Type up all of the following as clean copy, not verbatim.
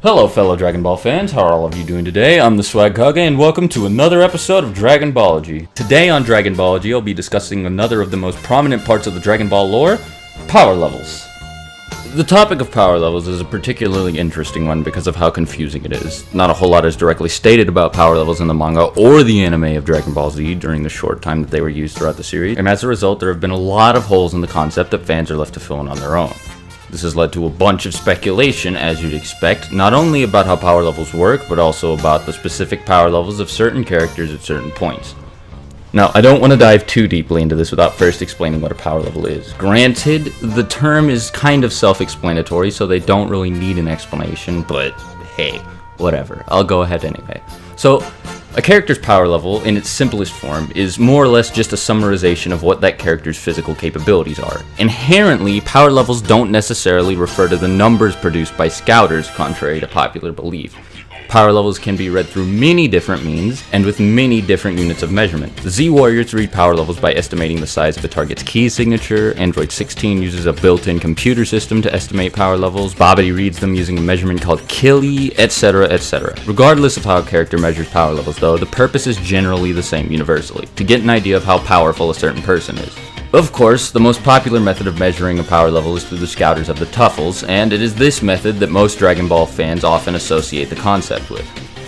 Hello fellow Dragon Ball fans, how are all of you doing today? I'm the Swag Kage and welcome to another episode of Dragon Ballogy. Today on Dragon Ballogy, I'll be discussing another of the most prominent parts of the Dragon Ball lore, power levels. The topic of power levels is a particularly interesting one because of how confusing it is. Not a whole lot is directly stated about power levels in the manga or the anime of Dragon Ball Z during the short time that they were used throughout the series, and as a result there have been a lot of holes in the concept that fans are left to fill in on their own. This has led to a bunch of speculation, as you'd expect, not only about how power levels work, but also about the specific power levels of certain characters at certain points. Now, I don't want to dive too deeply into this without first explaining what a power level is. Granted, the term is kind of self-explanatory, so they don't really need an explanation, but hey, whatever. I'll go ahead anyway. So, a character's power level, in its simplest form, is more or less just a summarization of what that character's physical capabilities are. Inherently, power levels don't necessarily refer to the numbers produced by scouters, contrary to popular belief. Power levels can be read through many different means, and with many different units of measurement. The Z Warriors read power levels by estimating the size of a target's key signature, Android 16 uses a built-in computer system to estimate power levels, Babidi reads them using a measurement called Kili, etc, etc. Regardless of how a character measures power levels though, the purpose is generally the same universally, to get an idea of how powerful a certain person is. Of course, the most popular method of measuring a power level is through the scouters of the Tuffles, and it is this method that most Dragon Ball fans often associate the concept with.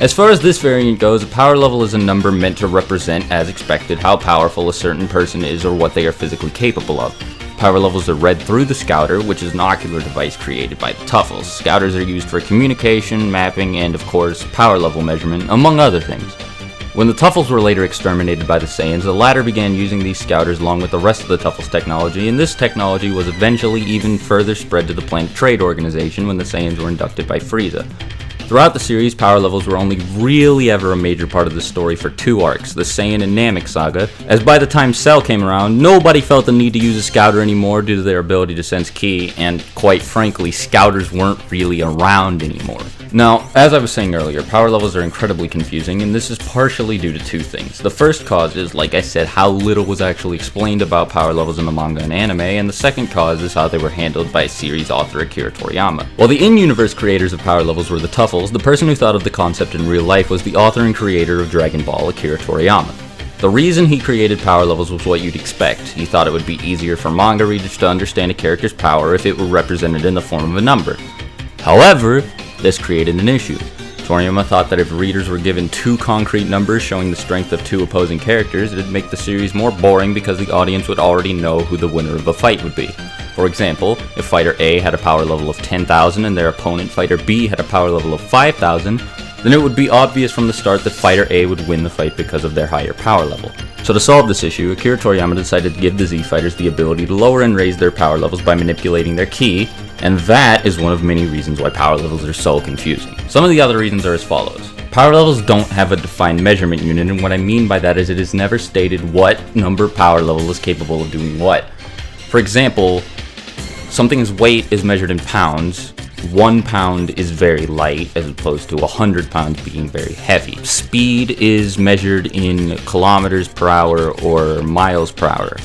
As far as this variant goes, a power level is a number meant to represent, as expected, how powerful a certain person is or what they are physically capable of. Power levels are read through the scouter, which is an ocular device created by the Tuffles. Scouters are used for communication, mapping, and of course, power level measurement, among other things. When the Tuffles were later exterminated by the Saiyans, the latter began using these scouters along with the rest of the Tuffles technology, and this technology was eventually even further spread to the Planet Trade Organization when the Saiyans were inducted by Frieza. Throughout the series, power levels were only really ever a major part of the story for two arcs, the Saiyan and Namek saga, as by the time Cell came around, nobody felt the need to use a scouter anymore due to their ability to sense ki, and quite frankly, scouters weren't really around anymore. Now, as I was saying earlier, power levels are incredibly confusing, and this is partially due to two things. The first cause is, like I said, how little was actually explained about power levels in the manga and anime, and the second cause is how they were handled by series author Akira Toriyama. While the in-universe creators of power levels were the Tuffles, the person who thought of the concept in real life was the author and creator of Dragon Ball, Akira Toriyama. The reason he created power levels was what you'd expect. He thought it would be easier for manga readers to understand a character's power if it were represented in the form of a number. However, this created an issue. Toriyama thought that if readers were given two concrete numbers showing the strength of two opposing characters, it'd make the series more boring because the audience would already know who the winner of a fight would be. For example, if Fighter A had a power level of 10,000 and their opponent Fighter B had a power level of 5,000, then it would be obvious from the start that Fighter A would win the fight because of their higher power level. So to solve this issue, Akira Toriyama decided to give the Z Fighters the ability to lower and raise their power levels by manipulating their ki, and that is one of many reasons why power levels are so confusing. Some of the other reasons are as follows. Power levels don't have a defined measurement unit, and what I mean by that is it is never stated what number power level is capable of doing what. For example, something's weight is measured in pounds. 1 pound is very light as opposed to 100 pounds being very heavy. Speed is measured in kilometers per hour or miles per hour.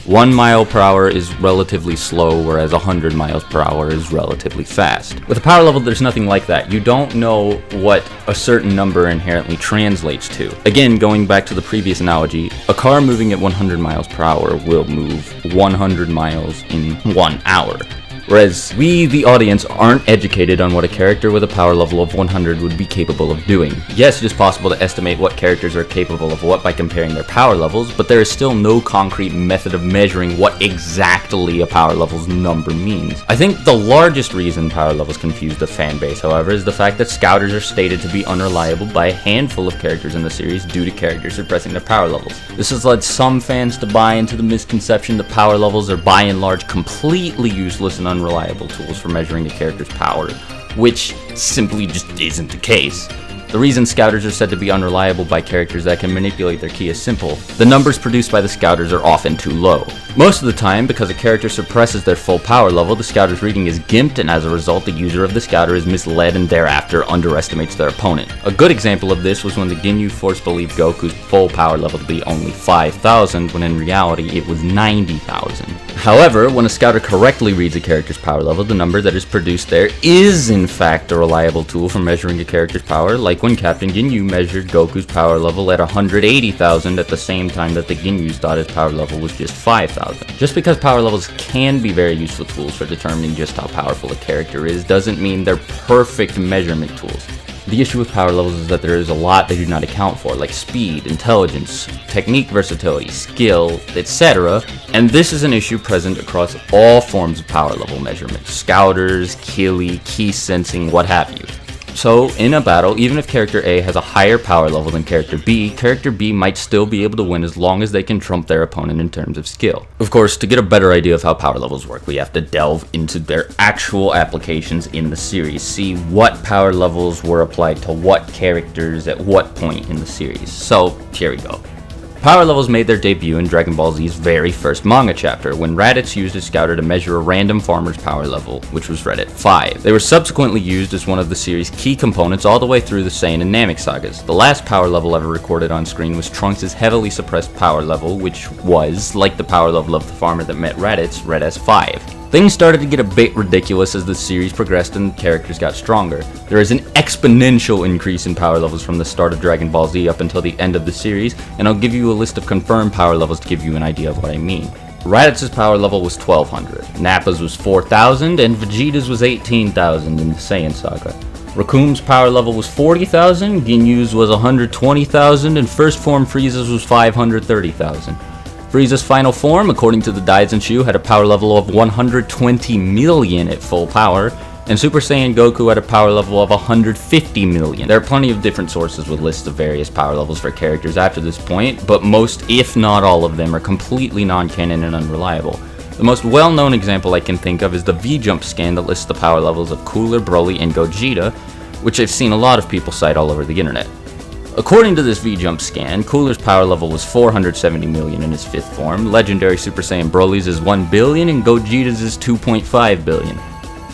1 mile per hour is relatively slow, whereas 100 miles per hour is relatively fast. With a power level, there's nothing like that. You don't know what a certain number inherently translates to. Again, going back to the previous analogy, a car moving at 100 miles per hour will move 100 miles in 1 hour. Whereas we, the audience, aren't educated on what a character with a power level of 100 would be capable of doing. Yes, it is possible to estimate what characters are capable of what by comparing their power levels, but there is still no concrete method of measuring what exactly a power level's number means. I think the largest reason power levels confuse the fan base, however, is the fact that scouters are stated to be unreliable by a handful of characters in the series due to characters suppressing their power levels. This has led some fans to buy into the misconception that power levels are by and large completely useless and unreliable tools for measuring a character's power, which simply just isn't the case. The reason scouters are said to be unreliable by characters that can manipulate their ki is simple. The numbers produced by the scouters are often too low. Most of the time, because a character suppresses their full power level, the scouter's reading is gimped, and as a result, the user of the scouter is misled and thereafter underestimates their opponent. A good example of this was when the Ginyu Force believed Goku's full power level to be only 5,000, when in reality it was 90,000. However, when a scouter correctly reads a character's power level, the number that is produced there is in fact a reliable tool for measuring a character's power, like when Captain Ginyu measured Goku's power level at 180,000 at the same time that the Ginyus thought his power level was just 5,000. Just because power levels can be very useful tools for determining just how powerful a character is, doesn't mean they're perfect measurement tools. The issue with power levels is that there is a lot they do not account for, like speed, intelligence, technique versatility, skill, etc. And this is an issue present across all forms of power level measurement: scouters, ki sensing, what have you. So, in a battle, even if character A has a higher power level than character B might still be able to win as long as they can trump their opponent in terms of skill. Of course, to get a better idea of how power levels work, we have to delve into their actual applications in the series, see what power levels were applied to what characters at what point in the series. So, here we go. Power levels made their debut in Dragon Ball Z's very first manga chapter, when Raditz used his scouter to measure a random farmer's power level, which was read at 5. They were subsequently used as one of the series' key components all the way through the Saiyan and Namek sagas. The last power level ever recorded on screen was Trunks' heavily suppressed power level, which was, like the power level of the farmer that met Raditz, read as 5. Things started to get a bit ridiculous as the series progressed and characters got stronger. There is an exponential increase in power levels from the start of Dragon Ball Z up until the end of the series, and I'll give you a list of confirmed power levels to give you an idea of what I mean. Raditz's power level was 1200, Nappa's was 4000, and Vegeta's was 18,000 in the Saiyan saga. Rakum's power level was 40,000, Ginyu's was 120,000, and First Form Frieza's was 530,000. Frieza's final form, according to the Daizenshu, had a power level of 120 million at full power, and Super Saiyan Goku had a power level of 150 million. There are plenty of different sources with lists of various power levels for characters after this point, but most, if not all of them, are completely non-canon and unreliable. The most well-known example I can think of is the V-Jump scan that lists the power levels of Cooler, Broly, and Gogeta, which I've seen a lot of people cite all over the internet. According to this V-Jump scan, Cooler's power level was 470 million in his 5th form, Legendary Super Saiyan Broly's is 1 billion, and Gogeta's is 2.5 billion.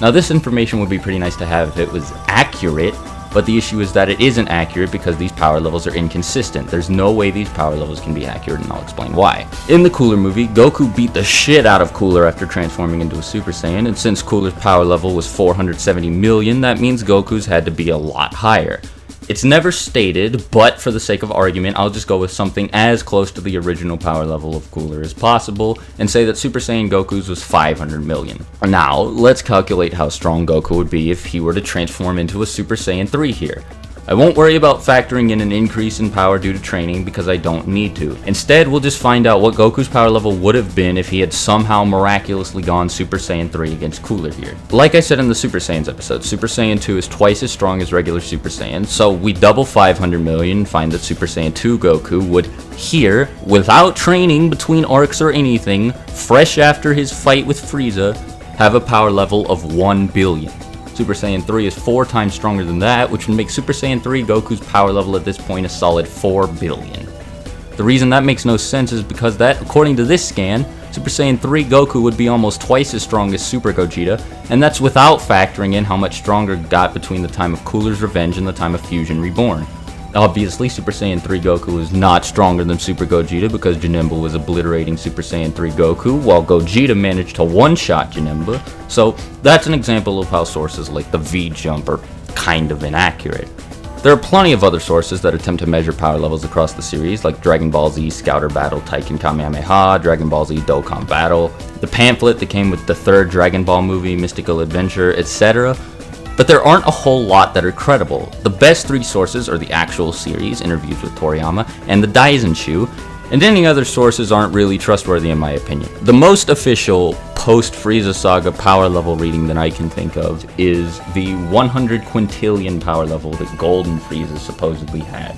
Now this information would be pretty nice to have if it was accurate, but the issue is that it isn't accurate because these power levels are inconsistent. There's no way these power levels can be accurate, and I'll explain why. In the Cooler movie, Goku beat the shit out of Cooler after transforming into a Super Saiyan, and since Cooler's power level was 470 million, that means Goku's had to be a lot higher. It's never stated, but for the sake of argument, I'll just go with something as close to the original power level of Cooler as possible, and say that Super Saiyan Goku's was 500 million. Now, let's calculate how strong Goku would be if he were to transform into a Super Saiyan 3 here. I won't worry about factoring in an increase in power due to training because I don't need to. Instead, we'll just find out what Goku's power level would have been if he had somehow miraculously gone Super Saiyan 3 against Cooler here. Like I said in the Super Saiyans episode, Super Saiyan 2 is twice as strong as regular Super Saiyan, so we double 500 million and find that Super Saiyan 2 Goku would, here, without training between arcs or anything, fresh after his fight with Frieza, have a power level of 1 billion. Super Saiyan 3 is 4 times stronger than that, which would make Super Saiyan 3 Goku's power level at this point a solid 4 billion. The reason that makes no sense is because that, according to this scan, Super Saiyan 3 Goku would be almost twice as strong as Super Gogeta, and that's without factoring in how much stronger it got between the time of Cooler's Revenge and the time of Fusion Reborn. Obviously, Super Saiyan 3 Goku is not stronger than Super Gogeta because Janemba was obliterating Super Saiyan 3 Goku, while Gogeta managed to one-shot Janemba, so that's an example of how sources like the V-Jump are kind of inaccurate. There are plenty of other sources that attempt to measure power levels across the series, like Dragon Ball Z Scouter Battle Taiken Kamehameha, Dragon Ball Z Dokkan Battle, the pamphlet that came with the 3rd Dragon Ball movie, Mystical Adventure, etc., but there aren't a whole lot that are credible. The best 3 sources are the actual series, interviews with Toriyama, and the Daizenshu, and any other sources aren't really trustworthy in my opinion. The most official post-Frieza Saga power level reading that I can think of is the 100 quintillion power level that Golden Frieza supposedly had.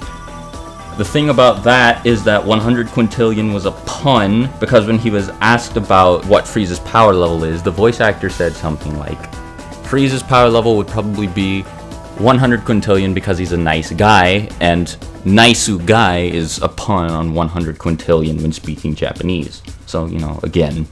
The thing about that is that 100 quintillion was a pun, because when he was asked about what Frieza's power level is, the voice actor said something like, Frieza's power level would probably be 100 quintillion because he's a nice guy, and Naisu guy is a pun on 100 quintillion when speaking Japanese. So, you know, again,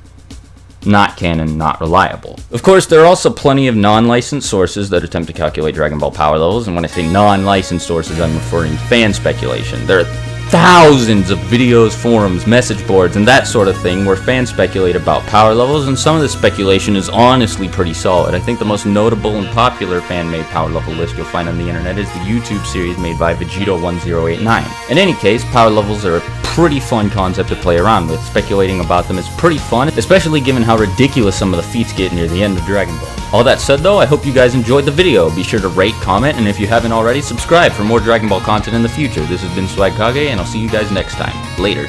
not canon, not reliable. Of course, there are also plenty of non-licensed sources that attempt to calculate Dragon Ball power levels, and when I say non-licensed sources, I'm referring to fan speculation. There are thousands of videos, forums, message boards, and that sort of thing where fans speculate about power levels, and some of the speculation is honestly pretty solid. I think the most notable and popular fan-made power level list you'll find on the internet is the YouTube series made by Vegito1089. In any case, power levels are a pretty fun concept to play around with. Speculating about them is pretty fun, especially given how ridiculous some of the feats get near the end of Dragon Ball. All that said though, I hope you guys enjoyed the video. Be sure to rate, comment, and if you haven't already, subscribe for more Dragon Ball content in the future. This has been Swag Kage, and I'll see you guys next time. Later.